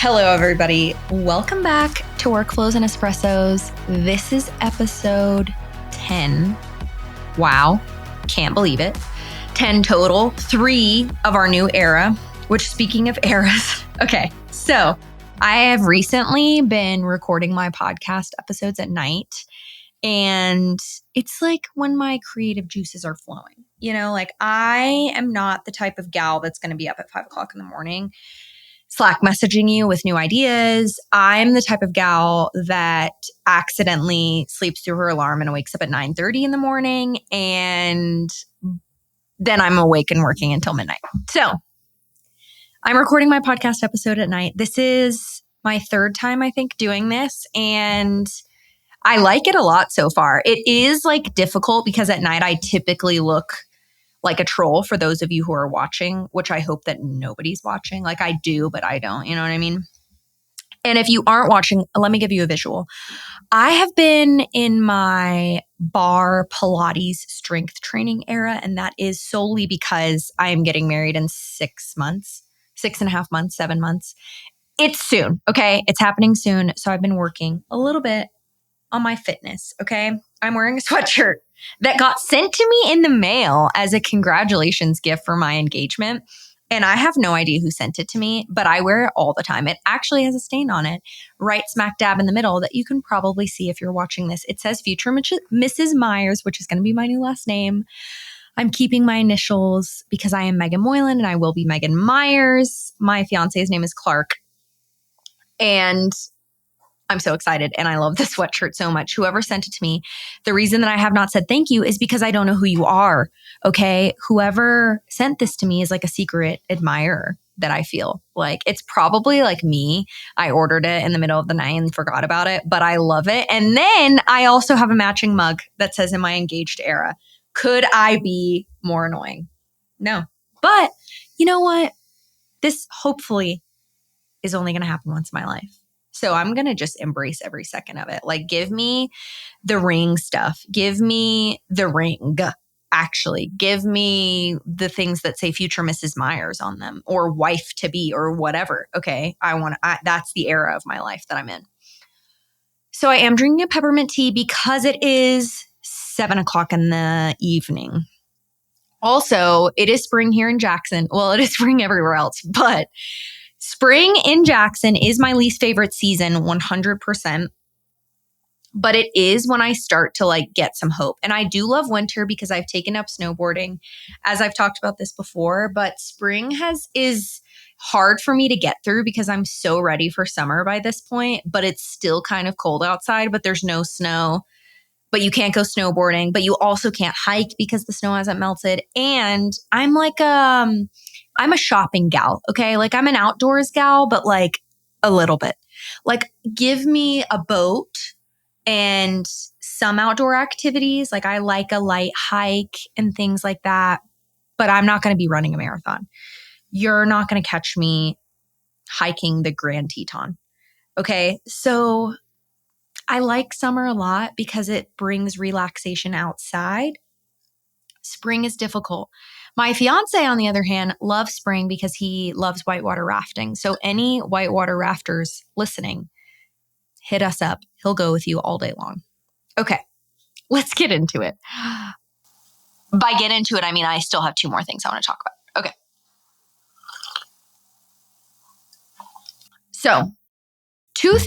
Hello, everybody. Welcome back to Workflows and Espressos. This is episode 10. Wow. Can't believe it. 10 total, 3 of our new era, which speaking of eras, okay. So I have recently been recording my podcast episodes at night, and it's like when my creative juices are flowing. You know, like I am not the type of gal that's going to be up at 5 o'clock in the morning Slack messaging you with new ideas. I'm the type of gal that accidentally sleeps through her alarm and wakes up at 9:30 in the morning, and then I'm awake and working until midnight. So I'm recording my podcast episode at night. This is my third time, I think, doing this, and I like it a lot so far. It is like difficult because at night I typically look like a troll for those of you who are watching, which I hope that nobody's watching. Like I do, but I don't, you know what I mean? And if you aren't watching, let me give you a visual. I have been in my bar Pilates strength training era, and that is solely because I am getting married in 6 months, 6.5 months, 7 months. It's soon, okay? It's happening soon. So I've been working a little bit on my fitness, okay? I'm wearing a sweatshirt that got sent to me in the mail as a congratulations gift for my engagement. And I have no idea who sent it to me, but I wear it all the time. It actually has a stain on it, right smack dab in the middle, that you can probably see if you're watching this. It says Future Mrs. Myers, which is going to be my new last name. I'm keeping my initials because I am Meaghan Moylan and I will be Meaghan Myers. My fiance's name is Clark. And I'm so excited and I love this sweatshirt so much. Whoever sent it to me, the reason that I have not said thank you is because I don't know who you are, okay? Whoever sent this to me is like a secret admirer that I feel. Like it's probably like me. I ordered it in the middle of the night and forgot about it, but I love it. And then I also have a matching mug that says in my engaged era. Could I be more annoying? No. But you know what? This hopefully is only going to happen once in my life. So I'm going to just embrace every second of it. Like, give me the ring stuff. Give me the ring, actually. Give me the things that say Future Mrs. Myers on them or wife to be or whatever. Okay. That's the era of my life that I'm in. So I am drinking a peppermint tea because it is 7 o'clock in the evening. Also, it is spring here in Jackson. Well, it is spring everywhere else, but spring in Jackson is my least favorite season, 100%. But it is when I start to like get some hope. And I do love winter because I've taken up snowboarding, as I've talked about this before. But spring is hard for me to get through because I'm so ready for summer by this point. But it's still kind of cold outside, but there's no snow. But you can't go snowboarding, but you also can't hike because the snow hasn't melted. And I'm like I'm a shopping gal, okay? Like I'm an outdoors gal, but like a little bit. Like give me a boat and some outdoor activities. Like I like a light hike and things like that, but I'm not going to be running a marathon. You're not going to catch me hiking the Grand Teton, okay? So I like summer a lot because it brings relaxation outside. Spring is difficult. My fiance, on the other hand, loves spring because he loves whitewater rafting. So any whitewater rafters listening, hit us up. He'll go with you all day long. Okay, let's get into it. By get into it, I mean I still have 2 more things I want to talk about. Okay. So 2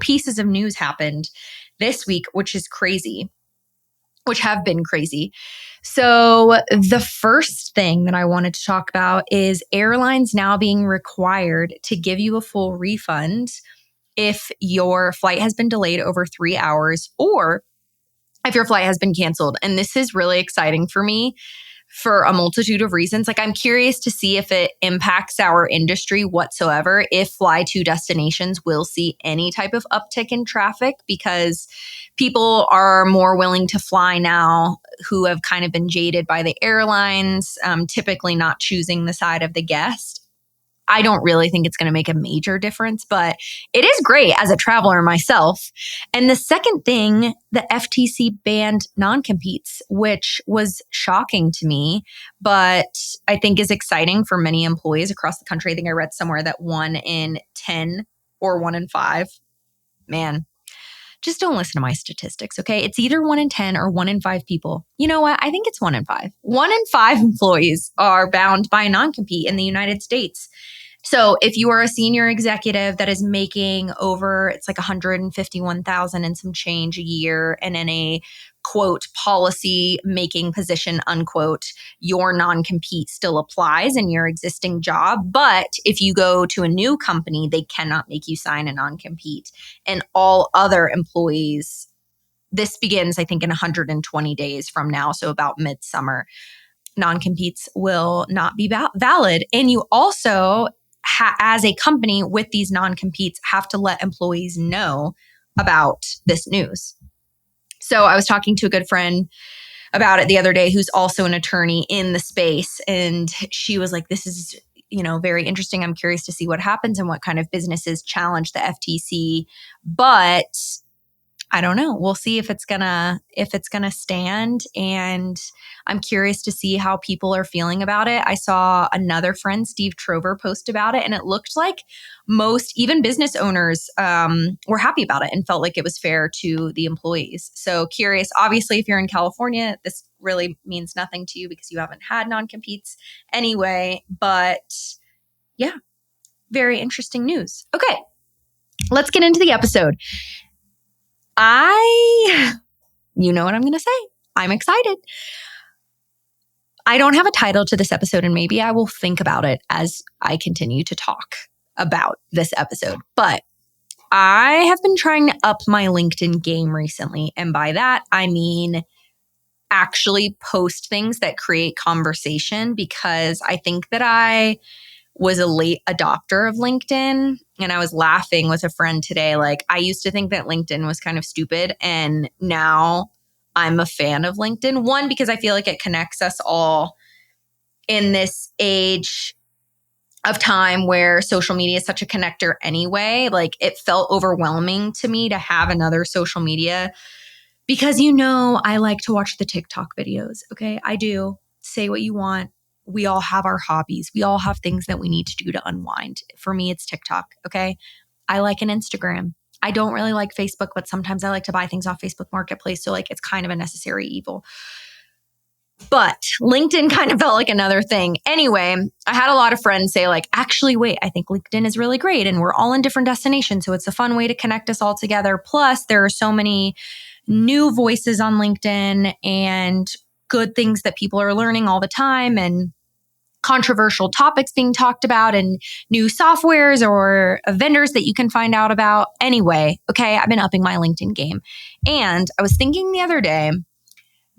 pieces of news happened this week, which have been crazy. So the first thing that I wanted to talk about is airlines now being required to give you a full refund if your flight has been delayed over 3 hours or if your flight has been canceled. And this is really exciting for me for a multitude of reasons. Like I'm curious to see if it impacts our industry whatsoever, if fly to destinations will see any type of uptick in traffic because people are more willing to fly now who have kind of been jaded by the airlines, typically not choosing the side of the guest. I don't really think it's going to make a major difference, but it is great as a traveler myself. And the second thing, the FTC banned non-competes, which was shocking to me, but I think is exciting for many employees across the country. I think I read somewhere that 1 in 10 or 1 in 5, man, just don't listen to my statistics, okay? It's either 1 in 10 or 1 in 5 people. You know what? I think it's 1 in 5. 1 in 5 employees are bound by a non-compete in the United States. So if you are a senior executive that is making over, it's like 151,000 and some change a year, and in a quote policy making position, unquote, your non-compete still applies in your existing job. But if you go to a new company, they cannot make you sign a non-compete. And all other employees, this begins, I think, in 120 days from now, so about midsummer, non-competes will not be valid. And you also, as a company with these non-competes, have to let employees know about this news. So I was talking to a good friend about it the other day, who's also an attorney in the space. And she was like, this is, very interesting. I'm curious to see what happens and what kind of businesses challenge the FTC. But I don't know. We'll see if it's gonna stand, and I'm curious to see how people are feeling about it. I saw another friend, Steve Trover, post about it, and it looked like most, even business owners, were happy about it and felt like it was fair to the employees. So curious. Obviously, if you're in California, this really means nothing to you because you haven't had non-competes anyway. But yeah, very interesting news. Okay, let's get into the episode. You know what I'm going to say. I'm excited. I don't have a title to this episode, and maybe I will think about it as I continue to talk about this episode. But I have been trying to up my LinkedIn game recently. And by that, I mean actually post things that create conversation, because I think that I was a late adopter of LinkedIn. And I was laughing with a friend today. Like, I used to think that LinkedIn was kind of stupid. And now I'm a fan of LinkedIn. One, because I feel like it connects us all in this age of time where social media is such a connector anyway. Like, it felt overwhelming to me to have another social media because, I like to watch the TikTok videos. Okay, I do. Say what you want. We all have our hobbies. We all have things that we need to do to unwind. For me, it's TikTok. Okay. I like an Instagram. I don't really like Facebook, but sometimes I like to buy things off Facebook Marketplace. So like, it's kind of a necessary evil. But LinkedIn kind of felt like another thing. Anyway, I had a lot of friends say like, actually, wait, I think LinkedIn is really great. And we're all in different destinations. So it's a fun way to connect us all together. Plus, there are so many new voices on LinkedIn and good things that people are learning all the time, and controversial topics being talked about, and new softwares or vendors that you can find out about. Anyway, okay, I've been upping my LinkedIn game. And I was thinking the other day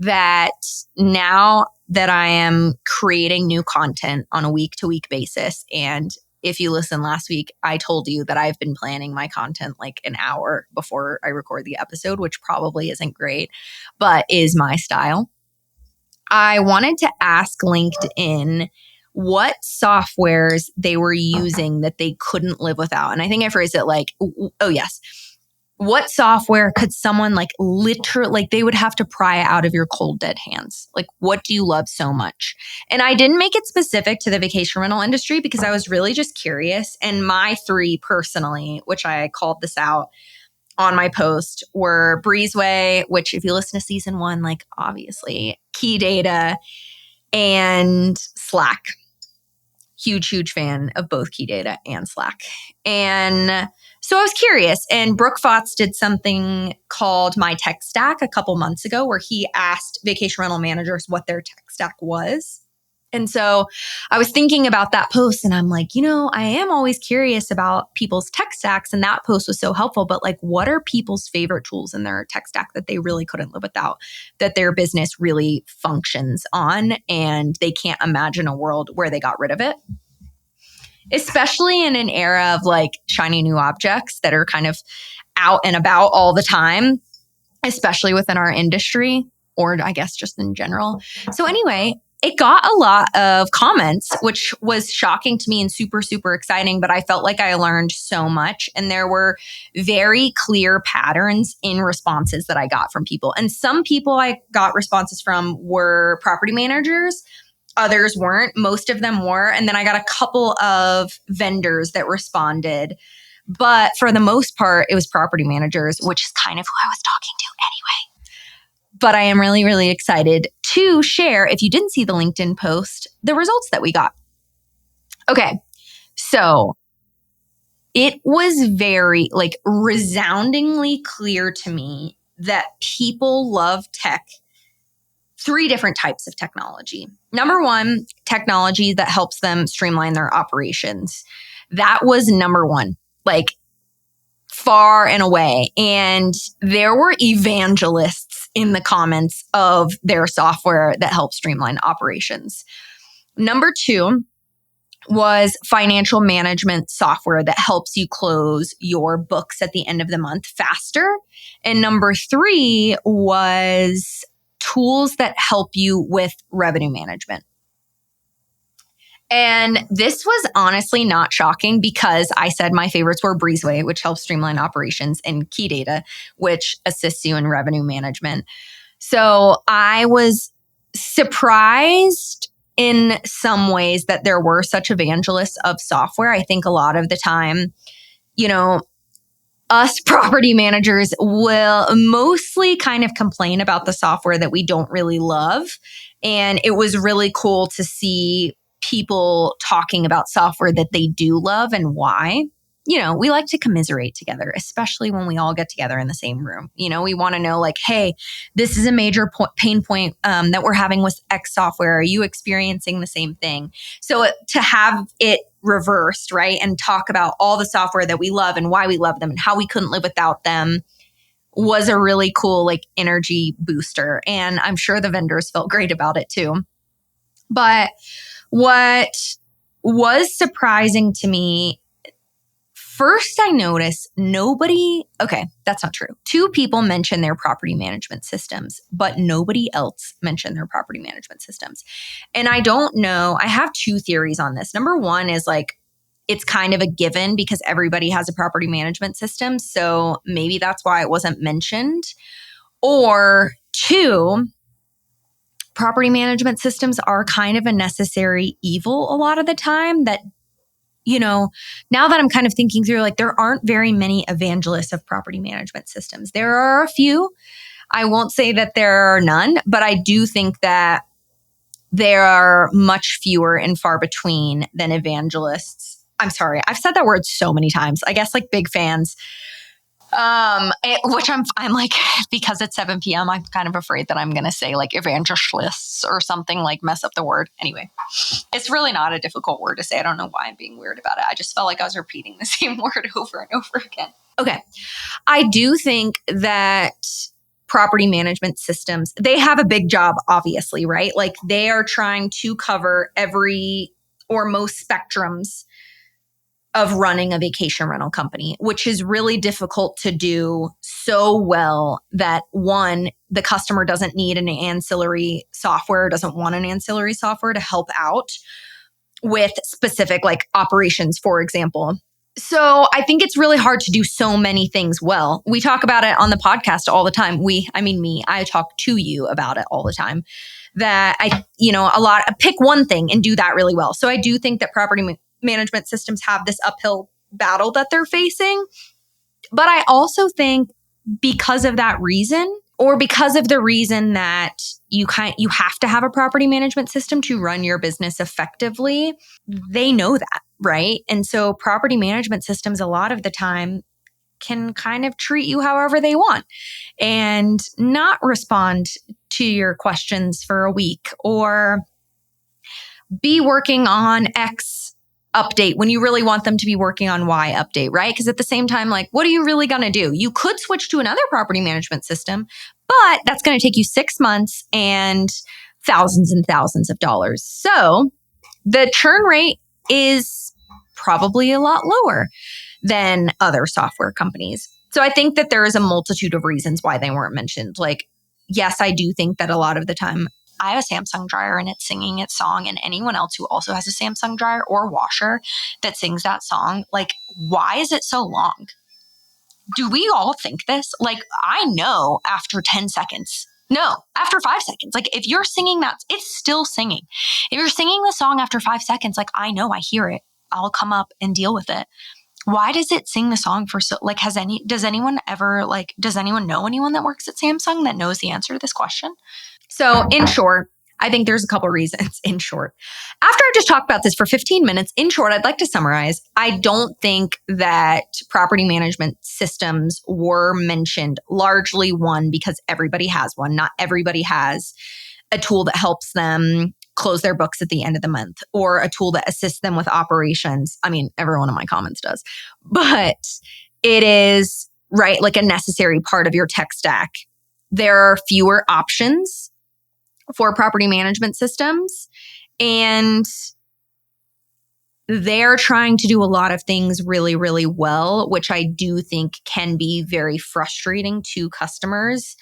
that now that I am creating new content on a week-to-week basis, and if you listened last week, I told you that I've been planning my content like an hour before I record the episode, which probably isn't great, but is my style. I wanted to ask LinkedIn what softwares they were using that they couldn't live without. And I think I phrased it like, oh yes, what software could someone like literally, like they would have to pry out of your cold dead hands? Like, what do you love so much? And I didn't make it specific to the vacation rental industry because I was really just curious. And my 3 personally, which I called this out on my post, were Breezeway, which if you listen to season 1, like obviously Key Data, and Slack. Huge fan of both Key Data and Slack. And so I was curious, and Brooke Fotz did something called My Tech Stack a couple months ago where he asked vacation rental managers what their tech stack was. And so I was thinking about that post, and I'm like, I am always curious about people's tech stacks, and that post was so helpful. But like, what are people's favorite tools in their tech stack that they really couldn't live without, that their business really functions on, and they can't imagine a world where they got rid of it? Especially in an era of like shiny new objects that are kind of out and about all the time, especially within our industry, or I guess just in general. So anyway, it got a lot of comments, which was shocking to me and super, super exciting. But I felt like I learned so much. And there were very clear patterns in responses that I got from people. And some people I got responses from were property managers. Others weren't. Most of them were. And then I got a couple of vendors that responded. But for the most part, it was property managers, which is kind of who I was talking to anyway. But I am really, really excited to share, if you didn't see the LinkedIn post, the results that we got. Okay, so it was very, resoundingly clear to me that people love tech. 3 different types of technology. Number 1, technology that helps them streamline their operations. That was number 1, far and away. And there were evangelists in the comments of their software that helps streamline operations. Number 2 was financial management software that helps you close your books at the end of the month faster. And number 3 was tools that help you with revenue management. And this was honestly not shocking because I said my favorites were Breezeway, which helps streamline operations, and Key Data, which assists you in revenue management. So I was surprised in some ways that there were such evangelists of software. I think a lot of the time, us property managers will mostly kind of complain about the software that we don't really love. And it was really cool to see people talking about software that they do love and why. We like to commiserate together, especially when we all get together in the same room. We want to know hey, this is a major pain point that we're having with X software. Are you experiencing the same thing? So to have it reversed, right? And talk about all the software that we love and why we love them and how we couldn't live without them was a really cool energy booster. And I'm sure the vendors felt great about it too. But what was surprising to me, first I noticed that's not true. 2 people mentioned their property management systems, but nobody else mentioned their property management systems. And I don't know, I have 2 theories on this. Number 1 is it's kind of a given because everybody has a property management system. So maybe that's why it wasn't mentioned. Or 2, property management systems are kind of a necessary evil a lot of the time that, now that I'm kind of thinking through, there aren't very many evangelists of property management systems. There are a few. I won't say that there are none, but I do think that there are much fewer and far between than evangelists. I'm sorry. I've said that word so many times. I guess big fans. Which I'm because it's 7 p.m., I'm kind of afraid that I'm going to say evangelists or something, mess up the word. Anyway, it's really not a difficult word to say. I don't know why I'm being weird about it. I just felt like I was repeating the same word over and over again. Okay. I do think that property management systems, they have a big job, obviously, right? They are trying to cover every or most spectrums of running a vacation rental company, which is really difficult to do so well that 1, the customer doesn't need an ancillary software, doesn't want an ancillary software to help out with specific operations, for example. So I think it's really hard to do so many things well. We talk about it on the podcast all the time. I talk to you about it all the time. That pick one thing and do that really well. So I do think that property management systems have this uphill battle that they're facing. But I also think because of that reason, or because of the reason that you have to have a property management system to run your business effectively, they know that, right? And so property management systems a lot of the time can kind of treat you however they want and not respond to your questions for a week or be working on X update when you really want them to be working on Y update, right? Because at the same time, what are you really going to do? You could switch to another property management system, but that's going to take you 6 months and thousands and thousands of dollars. So the churn rate is probably a lot lower than other software companies. So I think that there is a multitude of reasons why they weren't mentioned. Yes, I do think that a lot of the time I have a Samsung dryer and it's singing its song, and anyone else who also has a Samsung dryer or washer that sings that song, like, why is it so long? Do we all think this? Like, I know after 10 seconds. No, after 5 seconds. Like, if you're singing that, it's still singing. If you're singing the song after 5 seconds, like, I know, I hear it. I'll come up and deal with it. Why does it sing the song for so, like, does anyone know anyone that works at Samsung that knows the answer to this question? So in short, I think there's a couple reasons. In short, after I just talked about this for 15 minutes, in short, I'd like to summarize. I don't think that property management systems were mentioned, largely one, because everybody has one. Not everybody has a tool that helps them close their books at the end of the month, or a tool that assists them with operations. I mean, every one of my comments does, but it is, right, like a necessary part of your tech stack. There are fewer options for property management systems, and they're trying to do a lot of things really, really well, which I do think can be very frustrating to customers.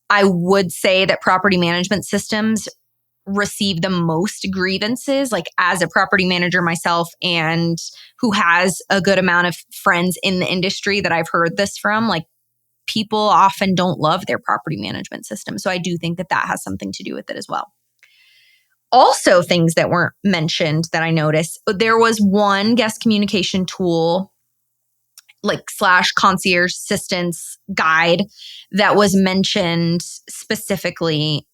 I would say that property management systems receive the most grievances, like as a property manager myself, and who has a good amount of friends in the industry that I've heard this from, like, people often don't love their property management system. So I do think that that has something to do with it as well. Also, things that weren't mentioned that I noticed, there was one guest communication tool, like / concierge assistance guide, that was mentioned specifically.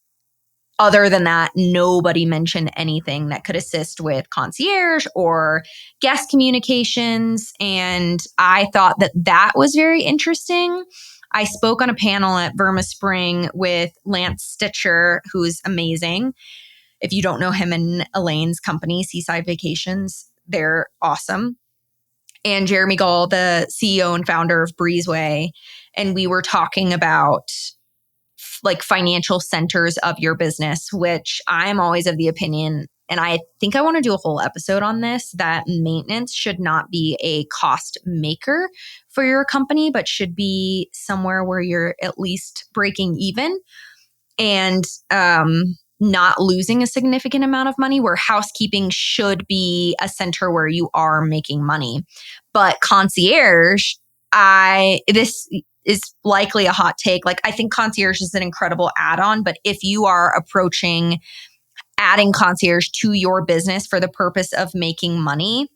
Other than that, nobody mentioned anything that could assist with concierge or guest communications. And I thought that that was very interesting. I spoke on a panel at Verma Spring with Lance Stitcher, who's amazing. If you don't know him and Elaine's company, Seaside Vacations, they're awesome. And Jeremy Gall, the CEO and founder of Breezeway. And we were talking about like financial centers of your business, which I'm always of the opinion, and I think I want to do a whole episode on this, that maintenance should not be a cost maker for your company, but should be somewhere where you're at least breaking even and not losing a significant amount of money, where housekeeping should be a center where you are making money. But concierge, this is likely a hot take. Like, I think concierge is an incredible add-on, but if you are approaching adding concierge to your business for the purpose of making money,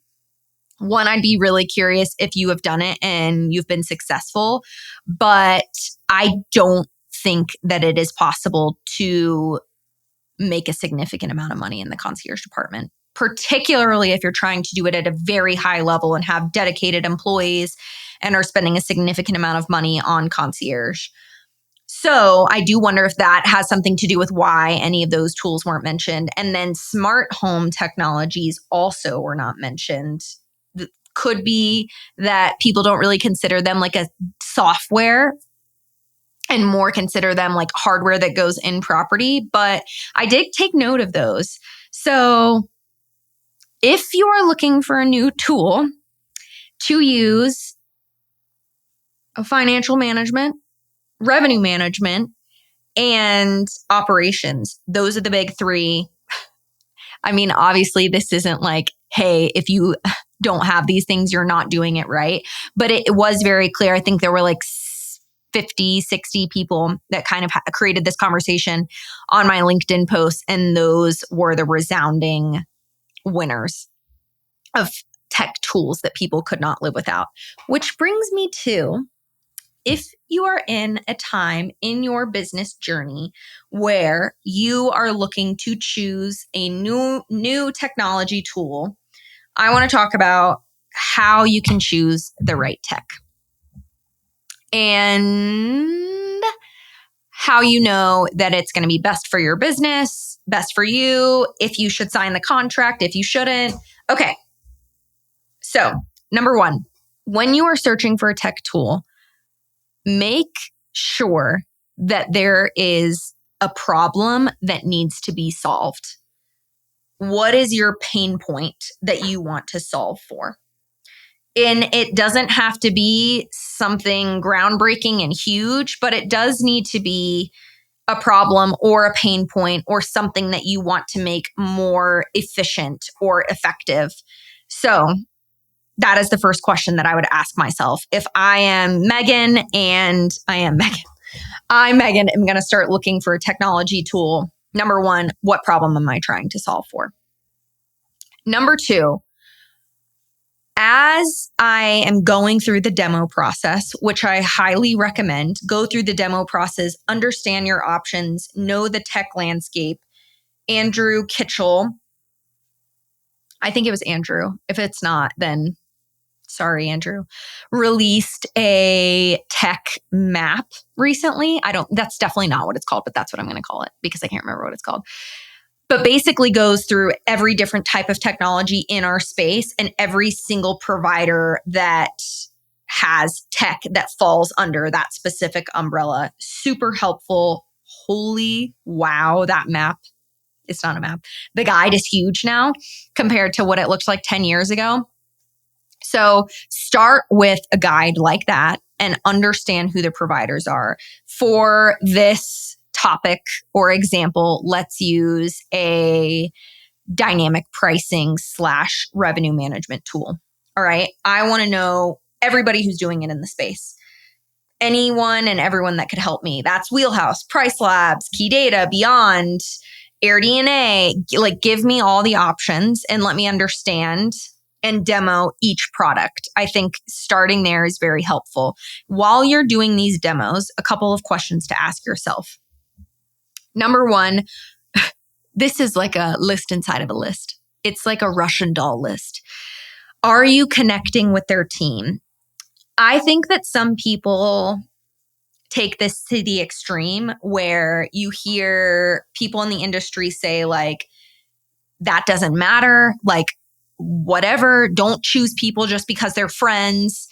one, I'd be really curious if you have done it and you've been successful, but I don't think that it is possible to make a significant amount of money in the concierge department, particularly if you're trying to do it at a very high level and have dedicated employees and are spending a significant amount of money on concierge. So I do wonder if that has something to do with why any of those tools weren't mentioned. And then smart home technologies also were not mentioned. Could be that people don't really consider them like a software and more consider them like hardware that goes in property. But I did take note of those. So if you are looking for a new tool to use, financial management, revenue management, and operations, those are the big three. I mean, obviously, this isn't like, hey, if you don't have these things, you're not doing it right. But it was very clear. I think there were like 50, 60 people that kind of created this conversation on my LinkedIn post. And those were the resounding winners of tech tools that people could not live without. Which brings me to, if you are in a time in your business journey where you are looking to choose a new technology tool, I want to talk about how you can choose the right tech and how you know that it's going to be best for your business, best for you, if you should sign the contract, if you shouldn't. Okay. So, number one, when you are searching for a tech tool, make sure that there is a problem that needs to be solved. What is your pain point that you want to solve for? And it doesn't have to be something groundbreaking and huge, but it does need to be a problem or a pain point or something that you want to make more efficient or effective. So that is the first question that I would ask myself. If I am Meaghan, and I'm Meaghan, I'm going to start looking for a technology tool. Number one, what problem am I trying to solve for? Number two, as I am going through the demo process, which I highly recommend, go through the demo process, understand your options, know the tech landscape. Andrew Kitchell, I think it was Andrew. If it's not, then sorry, Andrew, released a tech map recently. That's definitely not what it's called, but that's what I'm going to call it because I can't remember what it's called. But basically goes through every different type of technology in our space and every single provider that has tech that falls under that specific umbrella. Super helpful. Holy wow, that map. It's not a map. The guide is huge now compared to what it looked like 10 years ago. So start with a guide like that and understand who the providers are. For this topic or example, let's use a dynamic pricing / revenue management tool. All right. I want to know everybody who's doing it in the space. Anyone and everyone that could help me. That's Wheelhouse, Price Labs, Key Data, Beyond, AirDNA. Like, give me all the options and let me understand and demo each product. I think starting there is very helpful. While you're doing these demos, a couple of questions to ask yourself. Number one, this is like a list inside of a list. It's like a Russian doll list. Are you connecting with their team? I think that some people take this to the extreme where you hear people in the industry say like, that doesn't matter. Like, whatever, don't choose people just because they're friends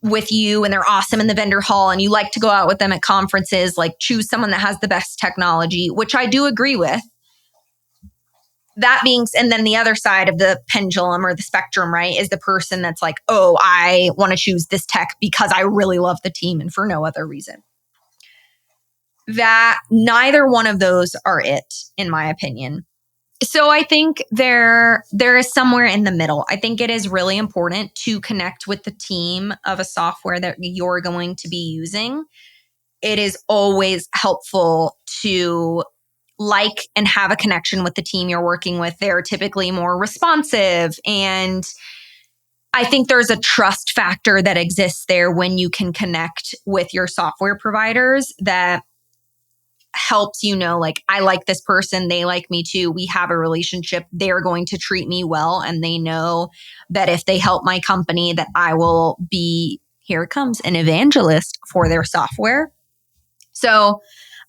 with you and they're awesome in the vendor hall and you like to go out with them at conferences. Like, choose someone that has the best technology, which I do agree with. That being, and then the other side of the pendulum or the spectrum, right, is the person that's like, oh, I want to choose this tech because I really love the team and for no other reason. That neither one of those are it, in my opinion. So I think there is somewhere in the middle. I think it is really important to connect with the team of a software that you're going to be using. It is always helpful to like and have a connection with the team you're working with. They're typically more responsive. And I think there's a trust factor that exists there when you can connect with your software providers that helps you know, like, I like this person, they like me too, we have a relationship, they're going to treat me well, and they know that if they help my company that I will be, here it comes, an evangelist for their software. So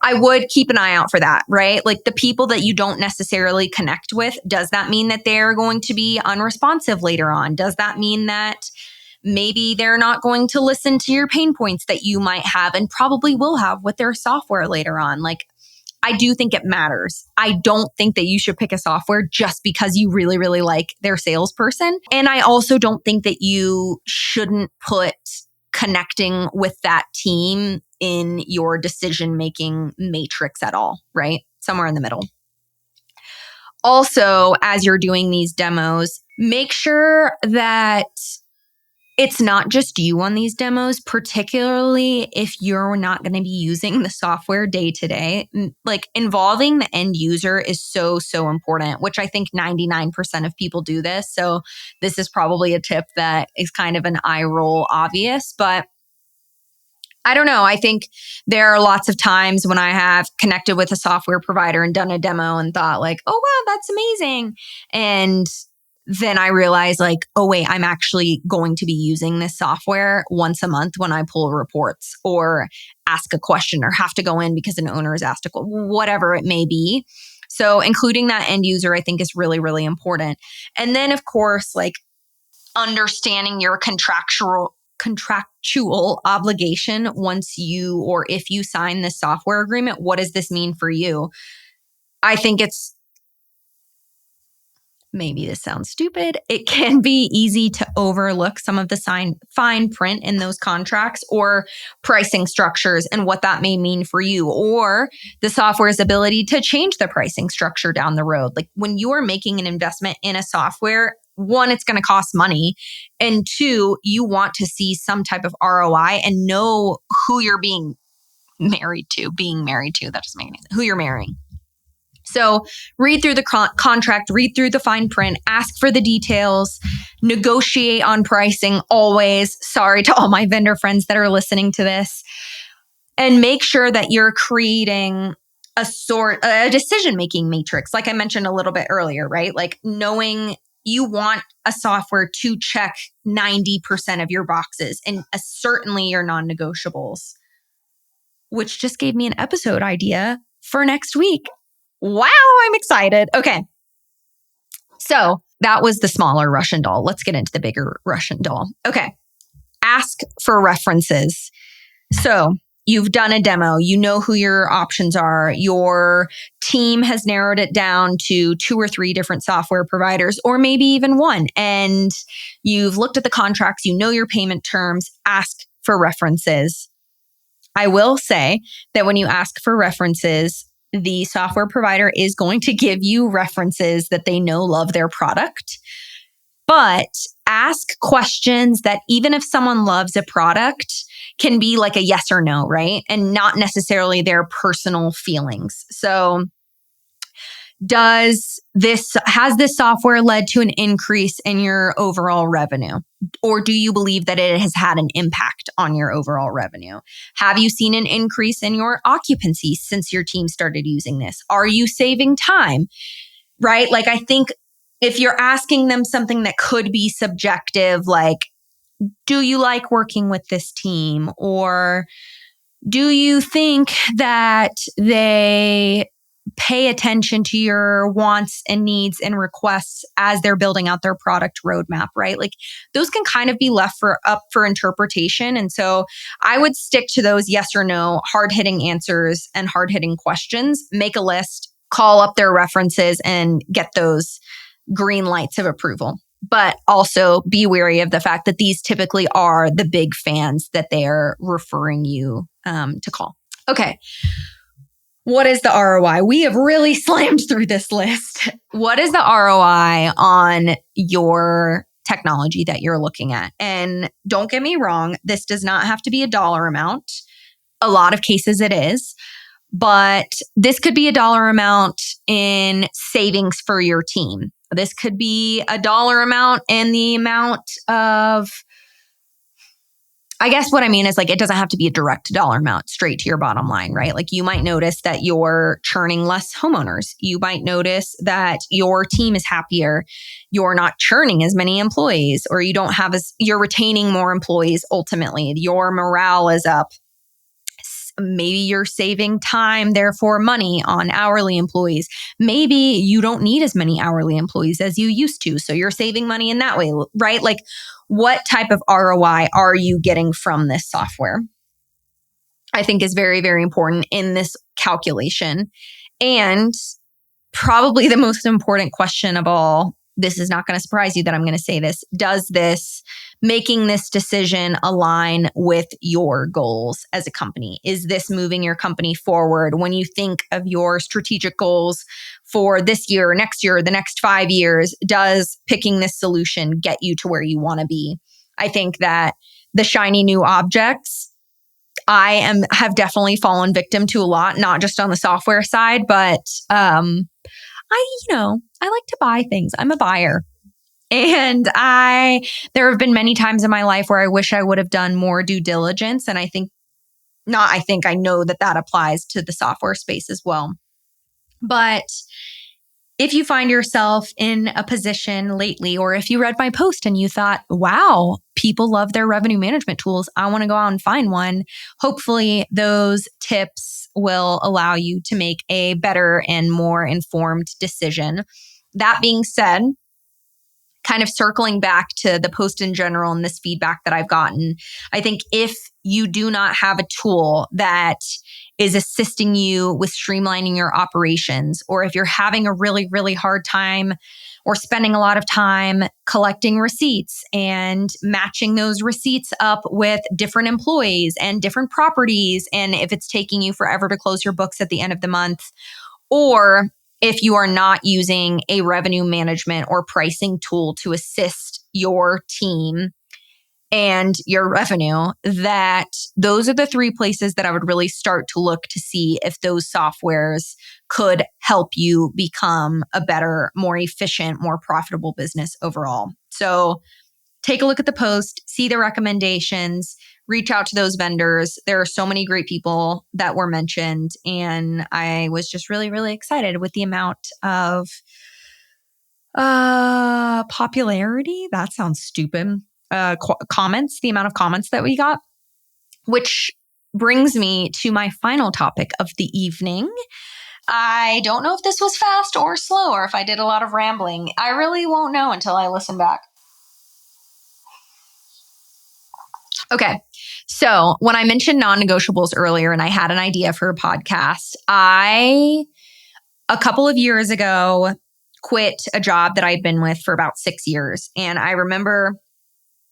I would keep an eye out for that, right? Like, the people that you don't necessarily connect with, does that mean that they're going to be unresponsive later on? Does that mean that maybe they're not going to listen to your pain points that you might have and probably will have with their software later on? Like, I do think it matters. I don't think that you should pick a software just because you really, really like their salesperson. And I also don't think that you shouldn't put connecting with that team in your decision-making matrix at all, right? Somewhere in the middle. Also, as you're doing these demos, make sure that it's not just you on these demos, particularly if you're not going to be using the software day to day. Like, involving the end user is so, so important, which I think 99% of people do this. So this is probably a tip that is kind of an eye roll obvious, but I don't know. I think there are lots of times when I have connected with a software provider and done a demo and thought like, oh, wow, that's amazing. And then I realized like, oh, wait, I'm actually going to be using this software once a month when I pull reports or ask a question or have to go in because an owner has asked whatever it may be. So including that end user, I think, is really, really important. And then, of course, like, understanding your contractual obligation once you, or if you sign this software agreement, what does this mean for you? I think it's maybe this sounds stupid, it can be easy to overlook some of the fine print in those contracts or pricing structures and what that may mean for you, or the software's ability to change the pricing structure down the road. Like when you are making an investment in a software, one, it's going to cost money. And two, you want to see some type of ROI and know who you're being married to, that doesn't make any sense, who you're marrying. So read through the contract, read through the fine print, ask for the details, negotiate on pricing always. Sorry to all my vendor friends that are listening to this. And make sure that you're creating a decision-making matrix, like I mentioned a little bit earlier, right? Like knowing you want a software to check 90% of your boxes and certainly your non-negotiables, which just gave me an episode idea for next week. Wow, I'm excited. Okay. So that was the smaller Russian doll. Let's get into the bigger Russian doll. Okay. Ask for references. So you've done a demo. You know who your options are. Your team has narrowed it down to 2 or 3 different software providers, or maybe even one. And you've looked at the contracts. You know your payment terms. Ask for references. I will say that when you ask for references, the software provider is going to give you references that they know love their product. But ask questions that even if someone loves a product, can be like a yes or no, right? And not necessarily their personal feelings. So has this software led to an increase in your overall revenue? Or do you believe that it has had an impact on your overall revenue? Have you seen an increase in your occupancy since your team started using this? Are you saving time? Right? Like, I think if you're asking them something that could be subjective, like, do you like working with this team? Or do you think that they pay attention to your wants and needs and requests as they're building out their product roadmap, right? Like those can kind of be left up for interpretation. And so I would stick to those yes or no, hard-hitting answers and hard-hitting questions. Make a list, call up their references, and get those green lights of approval. But also be wary of the fact that these typically are the big fans that they're referring you to call. Okay. What is the ROI? We have really slammed through this list. What is the ROI on your technology that you're looking at? And don't get me wrong, this does not have to be a dollar amount. A lot of cases it is, but this could be a dollar amount in savings for your team. This could be a dollar amount in the amount of, I guess what I mean is like, it doesn't have to be a direct dollar amount straight to your bottom line, right? Like you might notice that you're churning less homeowners. You might notice that your team is happier. You're not churning as many employees, or you're retaining more employees ultimately. Your morale is up. Maybe you're saving time, therefore money on hourly employees. Maybe you don't need as many hourly employees as you used to. So you're saving money in that way, right? Like what type of ROI are you getting from this software? I think is very, very important in this calculation. And probably the most important question of all, this is not going to surprise you that I'm going to say this. Does making this decision align with your goals as a company? Is this moving your company forward? When you think of your strategic goals for this year, next year, the next 5 years, does picking this solution get you to where you want to be? I think that the shiny new objects, I have definitely fallen victim to a lot, not just on the software side, but I like to buy things. I'm a buyer. And there have been many times in my life where I wish I would have done more due diligence. And I know that applies to the software space as well. But if you find yourself in a position lately, or if you read my post and you thought, wow, people love their revenue management tools, I want to go out and find one. Hopefully those tips will allow you to make a better and more informed decision. That being said, kind of circling back to the post in general and this feedback that I've gotten, I think if you do not have a tool that is assisting you with streamlining your operations, or if you're having a really, really hard time or spending a lot of time collecting receipts and matching those receipts up with different employees and different properties, and if it's taking you forever to close your books at the end of the month, or if you are not using a revenue management or pricing tool to assist your team and your revenue, that those are the three places that I would really start to look to see if those softwares could help you become a better, more efficient, more profitable business overall. So take a look at the post, see the recommendations, reach out to those vendors. There are so many great people that were mentioned, and I was just really, really excited with the amount of popularity. That sounds stupid. Comments, the amount of comments that we got, which brings me to my final topic of the evening. I don't know if this was fast or slow, or if I did a lot of rambling. I really won't know until I listen back. Okay. So when I mentioned non-negotiables earlier and I had an idea for a podcast, a couple of years ago, quit a job that I'd been with for about 6 years. And I remember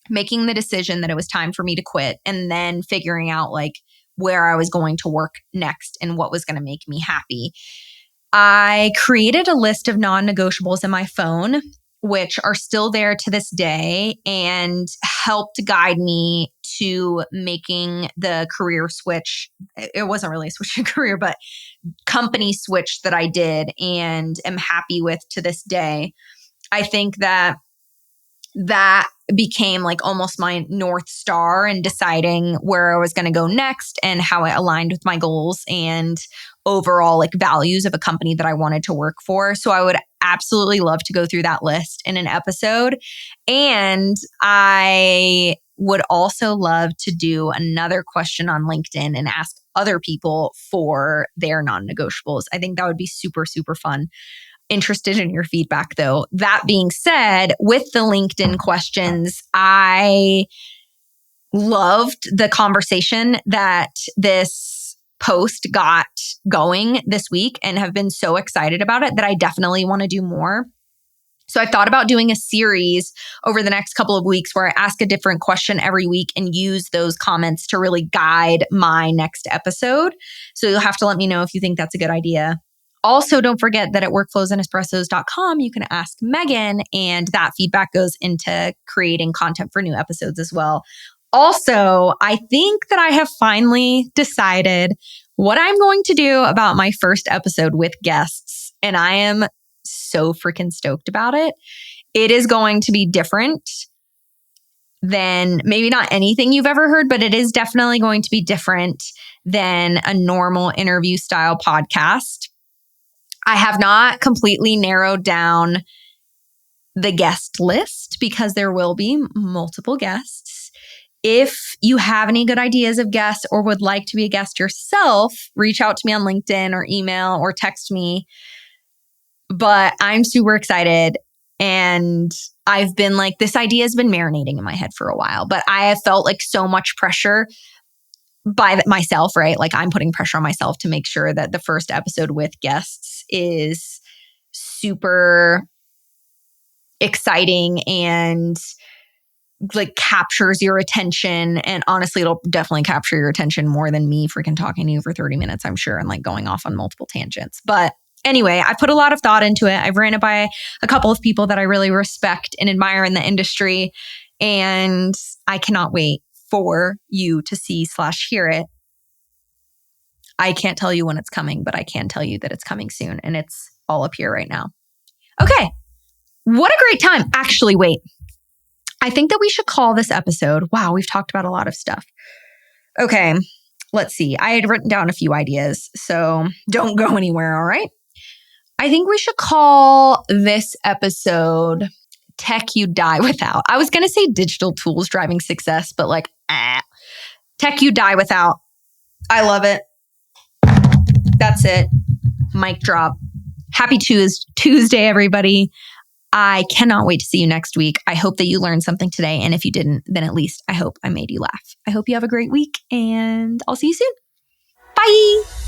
making the decision that it was time for me to quit, and then figuring out like where I was going to work next and what was going to make me happy. I created a list of non-negotiables in my phone, which are still there to this day and helped guide me to making the career switch. It wasn't really a switch in career, but company switch that I did and am happy with to this day. I think that became like almost my North Star in deciding where I was going to go next and how it aligned with my goals and overall like values of a company that I wanted to work for. So I would absolutely love to go through that list in an episode. And I would also love to do another question on LinkedIn and ask other people for their non-negotiables. I think that would be super, super fun. Interested in your feedback though. That being said, with the LinkedIn questions, I loved the conversation that this post got going this week and have been so excited about it that I definitely want to do more. So I thought about doing a series over the next couple of weeks where I ask a different question every week and use those comments to really guide my next episode. So you'll have to let me know if you think that's a good idea. Also, don't forget that at workflowsandespressos.com, you can ask Meaghan, and that feedback goes into creating content for new episodes as well. Also, I think that I have finally decided what I'm going to do about my first episode with guests, and I am so freaking stoked about it. It is going to be different than maybe not anything you've ever heard, but it is definitely going to be different than a normal interview style podcast. I have not completely narrowed down the guest list because there will be multiple guests. If you have any good ideas of guests or would like to be a guest yourself, reach out to me on LinkedIn or email or text me. But I'm super excited. And I've been like, this idea has been marinating in my head for a while, but I have felt like so much pressure by myself, right? Like I'm putting pressure on myself to make sure that the first episode with guests is super exciting and like captures your attention. And honestly, it'll definitely capture your attention more than me freaking talking to you for 30 minutes, I'm sure, and like going off on multiple tangents. But anyway, I put a lot of thought into it. I've ran it by a couple of people that I really respect and admire in the industry. And I cannot wait for you to see/hear it. I can't tell you when it's coming, but I can tell you that it's coming soon, and it's all up here right now. Okay. What a great time. Actually, wait. I think that we should call this episode. Wow, we've talked about a lot of stuff. Okay. Let's see. I had written down a few ideas, so don't go anywhere, all right? I think we should call this episode Tech You Die Without. I was going to say digital tools driving success, but like, Tech You Die Without. I love it. That's it. Mic drop. Happy Tuesday, everybody. I cannot wait to see you next week. I hope that you learned something today. And if you didn't, then at least I hope I made you laugh. I hope you have a great week, and I'll see you soon. Bye.